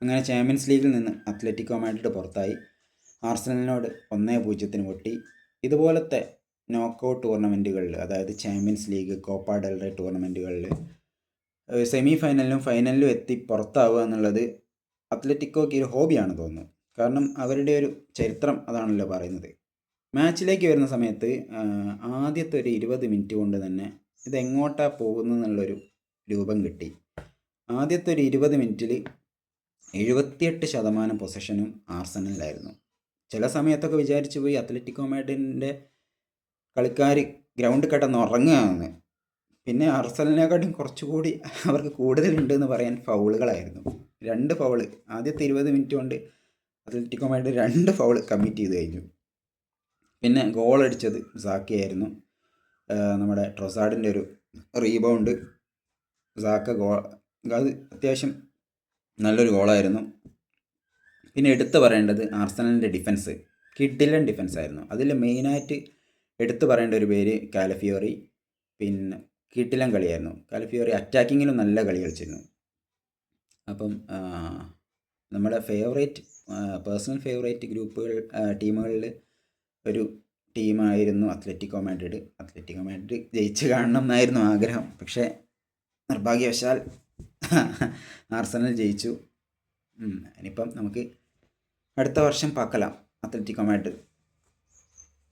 അങ്ങനെ ചാമ്പ്യൻസ് ലീഗിൽ നിന്ന് അത്ലറ്റിക്കോ മാഡ്രിഡ് പുറത്തായി. ആർസണലിനോട് 1-0 പൊട്ടി. ഇതുപോലത്തെ നോക്കൗട്ട് ടൂർണമെൻറ്റുകളിൽ, അതായത് champions league, Copa del Rey ടൂർണമെൻറ്റുകളിൽ സെമി ഫൈനലിലും ഫൈനലിലും എത്തി പുറത്താവുക എന്നുള്ളത് അത്ലറ്റിക്കോയ്ക്ക് ഒരു ഹോബിയാണ് തോന്നുന്നു. കാരണം അവരുടെ ഒരു ചരിത്രം അതാണല്ലോ പറയുന്നത്. മാച്ചിലേക്ക് വരുന്ന സമയത്ത് ആദ്യത്തെ ഒരു 20 മിനിറ്റ് കൊണ്ട് തന്നെ ഇതെങ്ങോട്ടാണ് പോകുന്നത് എന്നുള്ളൊരു രൂപം കിട്ടി. ആദ്യത്തെ ഒരു 20 മിനിറ്റിൽ 78% പൊസഷനും ആർസണലിലായിരുന്നു. ചില സമയത്തൊക്കെ വിചാരിച്ചു പോയി അത്ലറ്റിക്കോ മാഡ്രിഡിൻ്റെ കളിക്കാർ ഗ്രൗണ്ട് കിടന്നുറങ്ങുകയെന്ന്. പിന്നെ ആർസണലിനെക്കാട്ടും കുറച്ചുകൂടി അവർക്ക് കൂടുതലുണ്ടെന്ന് പറയാൻ ഫൗളുകളായിരുന്നു. 2 ഫൗള് ആദ്യത്തെ 20 മിനിറ്റ് കൊണ്ട് അത്ലറ്റിക്കോ മാഡ്രിഡ് 2 ഫൗള് കമ്മിറ്റ് ചെയ്ത് കഴിഞ്ഞു. പിന്നെ ഗോൾ അടിച്ചത് സാക്കയായിരുന്നു. നമ്മുടെ ട്രൊസാർഡിൻ്റെ ഒരു റീബൗണ്ട് സാക്ക ഗോൾ, അത് അത്യാവശ്യം നല്ലൊരു ഗോളായിരുന്നു. പിന്നെ എടുത്തു പറയേണ്ടത് ആർസണലിൻ്റെ ഡിഫൻസ്, കിഡിലൻ ഡിഫൻസ് ആയിരുന്നു. അതിൽ മെയിനായിട്ട് എടുത്തു പറയേണ്ട ഒരു പേര് കാലഫിയോറി. പിന്നെ കിഡിലൻ കളിയായിരുന്നു. കാലഫിയോറി അറ്റാക്കിങ്ങിലും നല്ല കളി കളിച്ചിരുന്നു. അപ്പം നമ്മുടെ പേഴ്സണൽ ഫേവറേറ്റ് ടീമുകളിൽ ഒരു ടീമായിരുന്നു അത്ലറ്റിക്കോ മാഡ്രിഡ്. അത്ലറ്റിക്കോ മാഡ്രിഡ് ജയിച്ച് കാണണം എന്നായിരുന്നു ആഗ്രഹം. പക്ഷേ നിർഭാഗ്യവശാൽ ആർസണൽ ജയിച്ചു. ഇനിയിപ്പം നമുക്ക് അടുത്ത വർഷം പാക്കലാം അത്ലറ്റിക്കോ മാഡ്രിഡ്